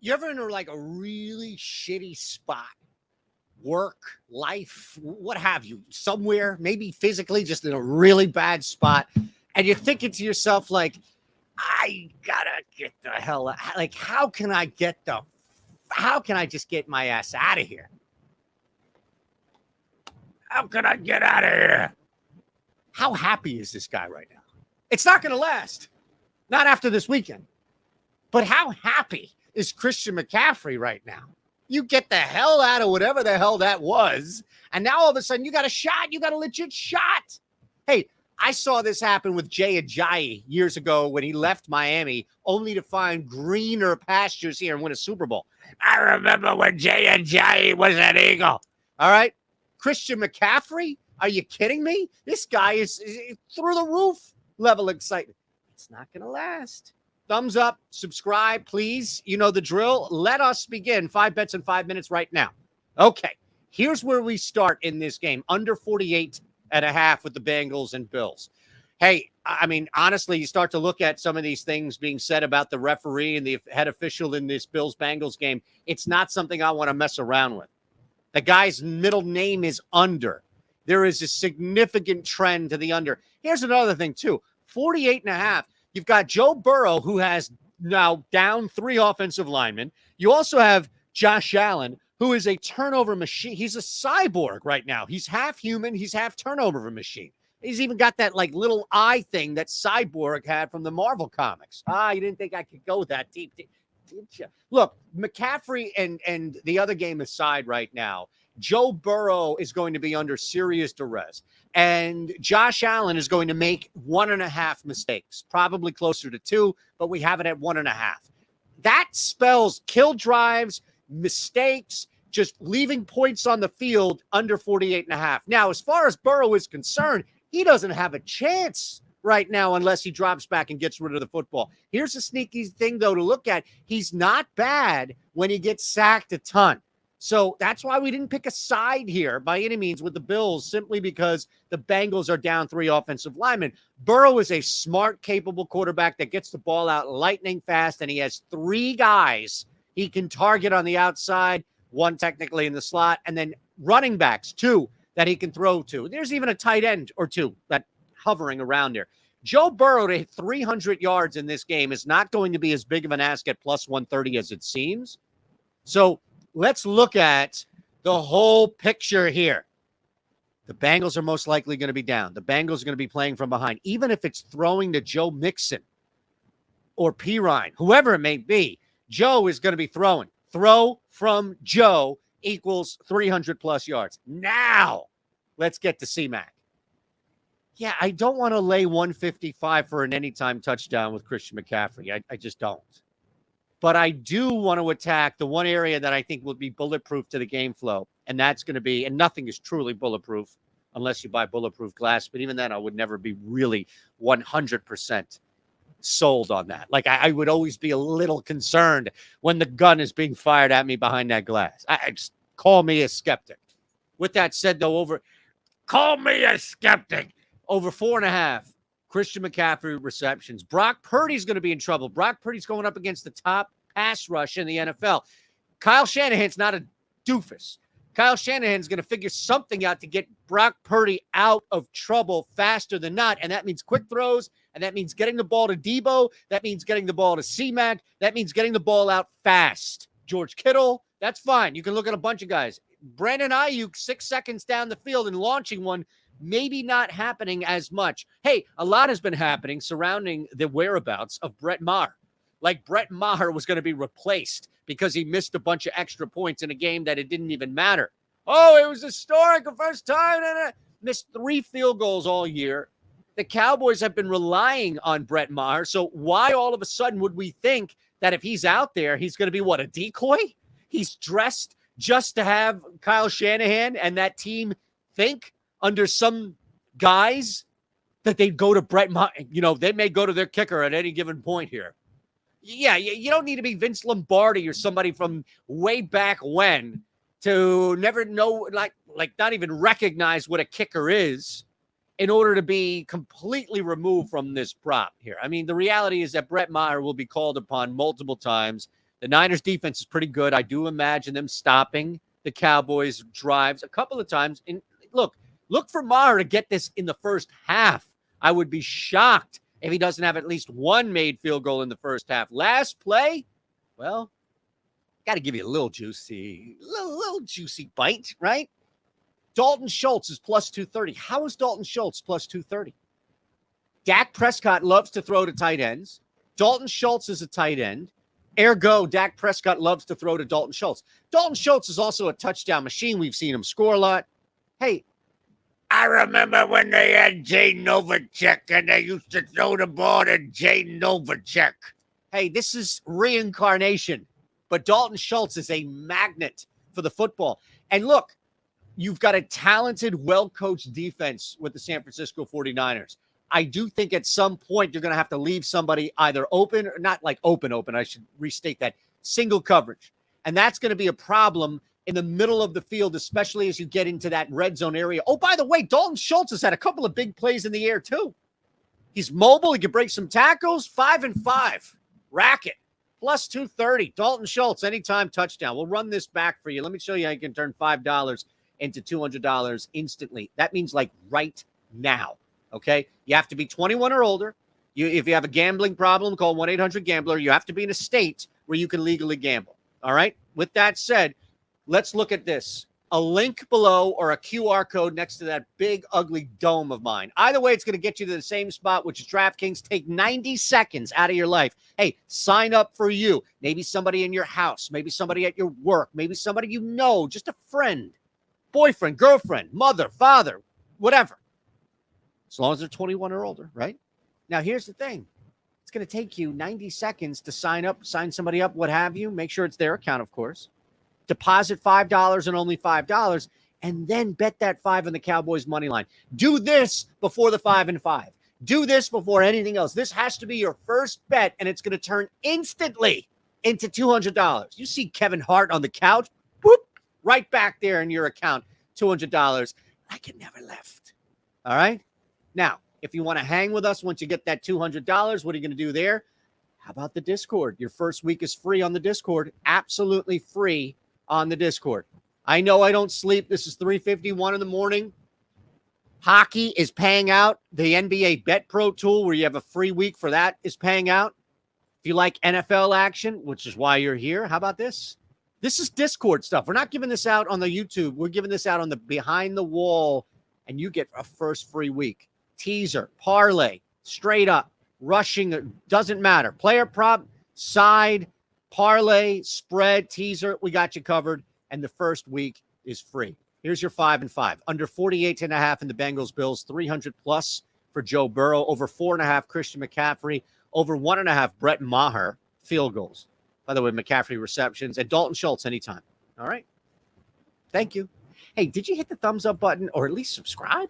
You ever in like a really shitty spot? Work, life, what have you, somewhere, maybe physically, just in a really bad spot. And you're thinking to yourself, like, I gotta get the hell out. Like, how can I just get my ass out of here? How can I get out of here? How happy is this guy right now? It's not going to last. Not after this weekend. But how happy is Christian McCaffrey right now? You get the hell out of whatever the hell that was, and now all of a sudden you got a shot. You got a legit shot. Hey, I saw this happen with Jay Ajayi years ago when he left Miami, only to find greener pastures here and win a Super Bowl. I remember when Jay Ajayi was an Eagle. All right? Christian McCaffrey? Are you kidding me? This guy is through the roof level excitement. It's not going to last. Thumbs up, subscribe, please. You know the drill. Let us begin. 5 bets in 5 minutes right now. Okay, here's where we start in this game. Under 48.5 with the Bengals and Bills. Hey, I mean, honestly, you start to look at some of these things being said about the referee and the head official in this Bills-Bengals game. It's not something I want to mess around with. The guy's middle name is under. There is a significant trend to the under. Here's another thing, too. 48.5. You've got Joe Burrow, who has now down 3 offensive linemen. You also have Josh Allen, who is a turnover machine. He's a cyborg right now. He's half human. He's half turnover machine. He's even got that like little eye thing that Cyborg had from the Marvel comics. You didn't think I could go that deep, did you? Look, McCaffrey and the other game aside right now, Joe Burrow is going to be under serious duress. And Josh Allen is going to make 1.5 mistakes, probably closer to 2, but we have it at 1.5. That spells kill drives, mistakes, just leaving points on the field under 48.5. Now, as far as Burrow is concerned, he doesn't have a chance right now unless he drops back and gets rid of the football. Here's a sneaky thing, though, to look at. He's not bad when he gets sacked a ton. So that's why we didn't pick a side here by any means with the Bills, simply because the Bengals are down 3 offensive linemen. Burrow is a smart, capable quarterback that gets the ball out lightning fast, and he has 3 guys he can target on the outside, 1 technically in the slot, and then running backs, 2 that he can throw to. There's even a tight end or 2 that hovering around there. Joe Burrow to hit 300 yards in this game is not going to be as big of an ask at plus 130 as it seems. So let's look at the whole picture here. The Bengals are most likely going to be down. The Bengals are going to be playing from behind. Even if it's throwing to Joe Mixon or Pirine, whoever it may be, Joe is going to be throwing. Throw from Joe equals 300-plus yards. Now, let's get to C-Mac. Yeah, I don't want to lay 155 for an anytime touchdown with Christian McCaffrey. I just don't. But I do want to attack the one area that I think will be bulletproof to the game flow, and that's going to be, and nothing is truly bulletproof unless you buy bulletproof glass, but even then I would never be really 100% sold on that. Like I would always be a little concerned when the gun is being fired at me behind that glass. I just call me a skeptic. With that said, though, call me a skeptic. Over 4.5. Christian McCaffrey receptions. Brock Purdy's going to be in trouble. Brock Purdy's going up against the top pass rush in the NFL. Kyle Shanahan's not a doofus. Kyle Shanahan's going to figure something out to get Brock Purdy out of trouble faster than not, and that means quick throws, and that means getting the ball to Debo. That means getting the ball to C-Mac. That means getting the ball out fast. George Kittle, that's fine. You can look at a bunch of guys. Brandon Ayuk, 6 seconds down the field and launching one, maybe not happening as much. Hey, a lot has been happening surrounding the whereabouts of Bret Maher. Like Bret Maher was going to be replaced because he missed a bunch of extra points in a game that it didn't even matter. Oh, it was historic, the first time. Missed 3 field goals all year. The Cowboys have been relying on Bret Maher. So why all of a sudden would we think that if he's out there, he's going to be, what, a decoy? He's dressed just to have Kyle Shanahan and that team think under some guys that they'd go to Bret Maher. You know, they may go to their kicker at any given point here. Yeah, you don't need to be Vince Lombardi or somebody from way back when to never know, like not even recognize what a kicker is in order to be completely removed from this prop here. I mean, the reality is that Bret Maher will be called upon multiple times. The Niners defense is pretty good. I do imagine them stopping the Cowboys drives a couple of times. And look for Maher to get this in the first half. I would be shocked if he doesn't have at least one made field goal in the first half. Last play, well, got to give you a little juicy bite, right? Dalton Schultz is plus 230. How is Dalton Schultz plus 230? Dak Prescott loves to throw to tight ends. Dalton Schultz is a tight end. Ergo, Dak Prescott loves to throw to Dalton Schultz. Dalton Schultz is also a touchdown machine. We've seen him score a lot. Hey, I remember when they had Jay Novacek and they used to throw the ball to Jay Novacek. Hey, this is reincarnation. But Dalton Schultz is a magnet for the football. And look, you've got a talented, well-coached defense with the San Francisco 49ers. I do think at some point you're going to have to leave somebody either open or not like open. I should restate that. Single coverage. And that's going to be a problem in the middle of the field, especially as you get into that red zone area. Oh, by the way, Dalton Schultz has had a couple of big plays in the air too. He's mobile. He can break some tackles. 5-5. Racket. Plus 230. Dalton Schultz, anytime touchdown. We'll run this back for you. Let me show you how you can turn $5 into $200 instantly. That means like right now. Okay? You have to be 21 or older. If you have a gambling problem, call 1-800-GAMBLER. You have to be in a state where you can legally gamble. All right? With that said, let's look at this. A link below or a QR code next to that big, ugly dome of mine. Either way, it's going to get you to the same spot, which is DraftKings. Take 90 seconds out of your life. Hey, sign up for you. Maybe somebody in your house. Maybe somebody at your work. Maybe somebody you know. Just a friend, boyfriend, girlfriend, mother, father, whatever. As long as they're 21 or older, right? Now, here's the thing. It's going to take you 90 seconds to sign up, sign somebody up, what have you. Make sure it's their account, of course. Deposit $5 and only $5, and then bet that 5 on the Cowboys money line. Do this before the 5-5. Do this before anything else. This has to be your first bet, and it's going to turn instantly into $200. You see Kevin Hart on the couch, whoop, right back there in your account, $200 like it never left. All right? Now, if you want to hang with us once you get that $200, what are you going to do there? How about the Discord? Your first week is free on the Discord, absolutely free on the Discord. I know I don't sleep. This is 3:51 in the morning. Hockey is paying out. The NBA Bet Pro tool, where you have a free week for that, is paying out. If you like NFL action, which is why you're here, how about this? This is Discord stuff. We're not giving this out on the YouTube. We're giving this out on the behind the wall, and you get a first free week. Teaser, parlay, straight up, rushing, doesn't matter. Player prop, side, parlay, spread, teaser, we got you covered. And the first week is free. Here's your 5-5. Under 48.5 in the Bengals Bills, 300 plus for Joe Burrow, over 4.5 Christian McCaffrey, over 1.5 Bret Maher field goals. By the way, McCaffrey receptions, and Dalton Schultz anytime. All right. Thank you. Hey, did you hit the thumbs up button or at least subscribe?